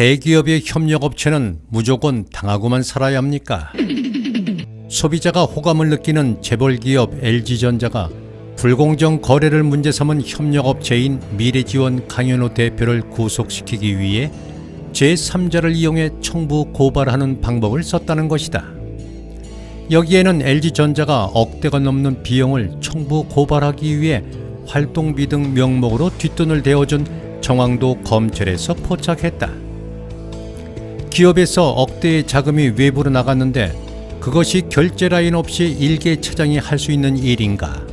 대기업의 협력업체는 무조건 당하고만 살아야 합니까? 소비자가 호감을 느끼는 재벌기업 LG전자가 불공정 거래를 문제 삼은 협력업체인 미래지원 강현우 대표를 구속시키기 위해 제3자를 이용해 청부 고발하는 방법을 썼다는 것이다. 여기에는 LG전자가 억대가 넘는 비용을 청부 고발하기 위해 활동비 등 명목으로 뒷돈을 대어준 정황도 검찰에서 포착했다. 기업에서 억대의 자금이 외부로 나갔는데 그것이 결제 라인 없이 일개 차장이 할 수 있는 일인가?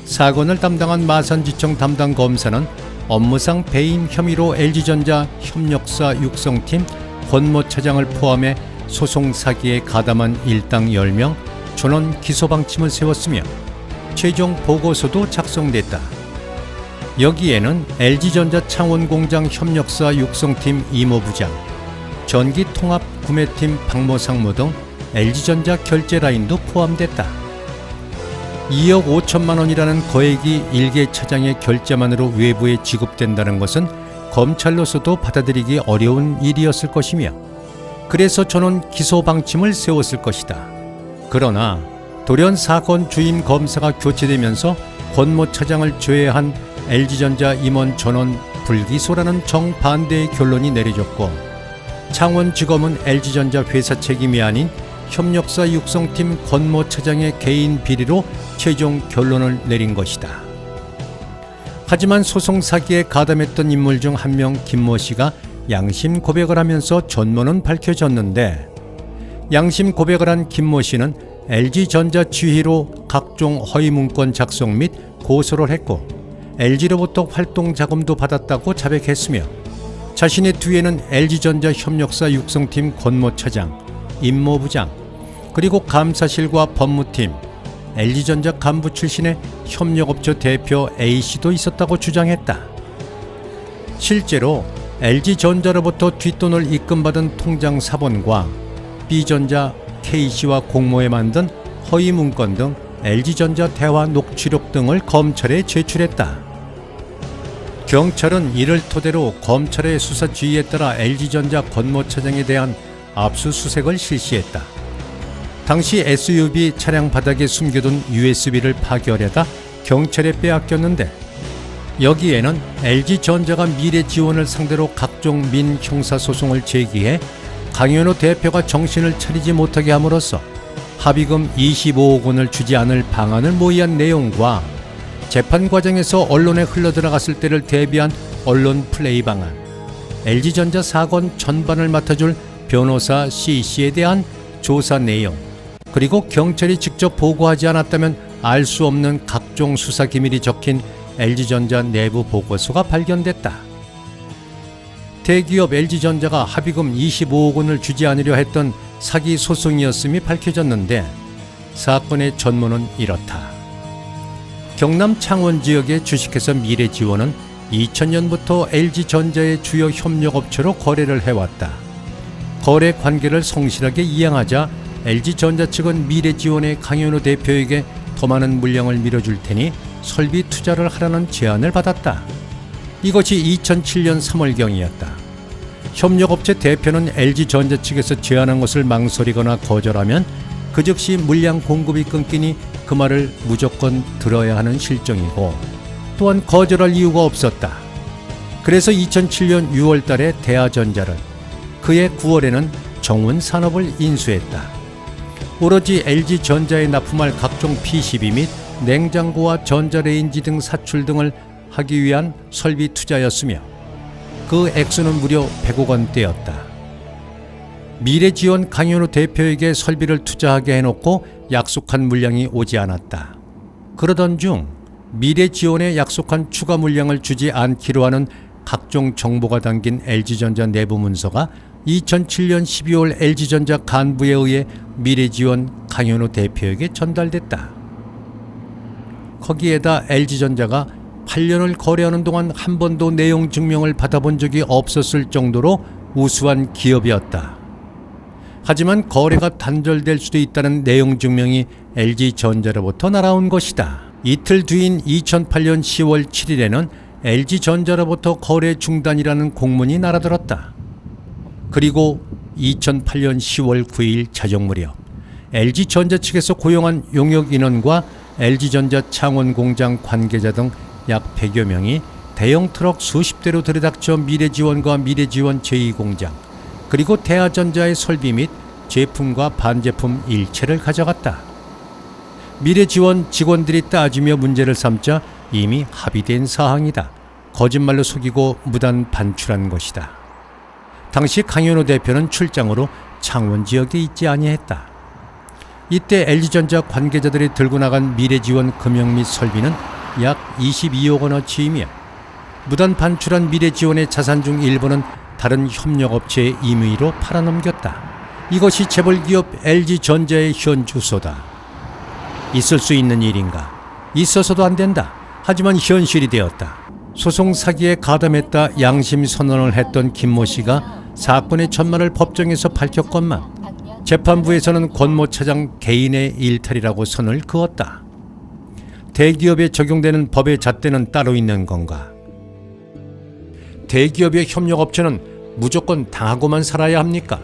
사건을 담당한 마산지청 담당 검사는 업무상 배임 혐의로 LG전자 협력사 육성팀 권모 차장을 포함해 소송 사기에 가담한 일당 10명 전원 기소방침을 세웠으며 최종 보고서도 작성됐다. 여기에는 LG전자 창원공장 협력사 육성팀 이모부장, 전기통합구매팀 박모 상무 등 LG전자 결제 라인도 포함됐다. 2억 5천만 원이라는 거액이 일개 차장의 결제만으로 외부에 지급된다는 것은 검찰로서도 받아들이기 어려운 일이었을 것이며 그래서 저는 기소 방침을 세웠을 것이다. 그러나 돌연 사건 주임 검사가 교체되면서 권모 차장을 제외한 LG전자 임원 전원 불기소라는 정반대의 결론이 내려졌고 창원지검은 LG전자 회사 책임이 아닌 협력사 육성팀 권모 차장의 개인 비리로 최종 결론을 내린 것이다. 하지만 소송 사기에 가담했던 인물 중 한 명 김모 씨가 양심 고백을 하면서 전모는 밝혀졌는데 양심 고백을 한 김모 씨는 LG전자 지휘로 각종 허위 문건 작성 및 고소를 했고 LG로부터 활동 자금도 받았다고 자백했으며 자신의 뒤에는 LG전자 협력사 육성팀 권모 차장, 임모부장, 그리고 감사실과 법무팀, LG전자 간부 출신의 협력업체 대표 A씨도 있었다고 주장했다. 실제로 LG전자로부터 뒷돈을 입금받은 통장 사본과 B전자 K씨와 공모해 만든 허위 문건 등 LG전자 대화 녹취록 등을 검찰에 제출했다. 경찰은 이를 토대로 검찰의 수사 지휘에 따라 LG전자 권모 차장에 대한 압수수색을 실시했다. 당시 SUV 차량 바닥에 숨겨둔 USB를 파견하다 경찰에 빼앗겼는데 여기에는 LG전자가 미래지원을 상대로 각종 민형사소송을 제기해 강현우 대표가 정신을 차리지 못하게 함으로써 합의금 25억 원을 주지 않을 방안을 모의한 내용과 재판 과정에서 언론에 흘러들어갔을 때를 대비한 언론 플레이 방안, LG전자 사건 전반을 맡아줄 변호사 C씨에 대한 조사 내용, 그리고 경찰이 직접 보고하지 않았다면 알 수 없는 각종 수사 기밀이 적힌 LG전자 내부 보고서가 발견됐다. 대기업 LG전자가 합의금 25억 원을 주지 않으려 했던 사기 소송이었음이 밝혀졌는데 사건의 전모는 이렇다. 경남 창원 지역의 주식회사 미래지원은 2000년부터 LG전자의 주요 협력업체로 거래를 해왔다. 거래 관계를 성실하게 이행하자 LG전자 측은 미래지원의 강현우 대표에게 더 많은 물량을 밀어줄 테니 설비 투자를 하라는 제안을 받았다. 이것이 2007년 3월경이었다. 협력업체 대표는 LG전자 측에서 제안한 것을 망설이거나 거절하면 그 즉시 물량 공급이 끊기니 그 말을 무조건 들어야 하는 실정이고 또한 거절할 이유가 없었다. 그래서 2007년 6월 달에 대하전자를, 그해 9월에는 정운산업을 인수했다. 오로지 LG전자에 납품할 각종 PCB 및 냉장고와 전자레인지 등 사출 등을 하기 위한 설비 투자였으며 그 액수는 무려 100억 원대였다. 미래지원 강현우 대표에게 설비를 투자하게 해놓고 약속한 물량이 오지 않았다. 그러던 중 미래지원에 약속한 추가 물량을 주지 않기로 하는 각종 정보가 담긴 LG전자 내부 문서가 2007년 12월 LG전자 간부에 의해 미래지원 강현우 대표에게 전달됐다. 거기에다 LG전자가 8년을 거래하는 동안 한 번도 내용 증명을 받아본 적이 없었을 정도로 우수한 기업이었다. 하지만 거래가 단절될 수도 있다는 내용 증명이 LG전자로부터 날아온 것이다. 이틀 뒤인 2008년 10월 7일에는 LG전자로부터 거래 중단이라는 공문이 날아들었다. 그리고 2008년 10월 9일 자정 무렵 LG전자 측에서 고용한 용역 인원과 LG전자 창원공장 관계자 등 약 100여 명이 대형 트럭 수십 대로 들이닥쳐 미래지원과 미래지원 제2공장 그리고 대하전자의 설비 및 제품과 반제품 일체를 가져갔다. 미래지원 직원들이 따지며 문제를 삼자 이미 합의된 사항이다. 거짓말로 속이고 무단 반출한 것이다. 당시 강현우 대표는 출장으로 창원 지역에 있지 아니했다. 이때 LG전자 관계자들이 들고 나간 미래지원 금형 및 설비는 약 22억 원어치이며 무단 반출한 미래지원의 자산 중 일부는 다른 협력업체에 임의로 팔아넘겼다. 이것이 재벌기업 LG전자의 현 주소다. 있을 수 있는 일인가? 있어서도 안 된다. 하지만 현실이 되었다. 소송 사기에 가담했다 양심 선언을 했던 김모 씨가 사건의 전말을 법정에서 밝혔건만 재판부에서는 권모 차장 개인의 일탈이라고 선을 그었다. 대기업에 적용되는 법의 잣대는 따로 있는 건가? 대기업의 협력업체는 무조건 당하고만 살아야 합니까?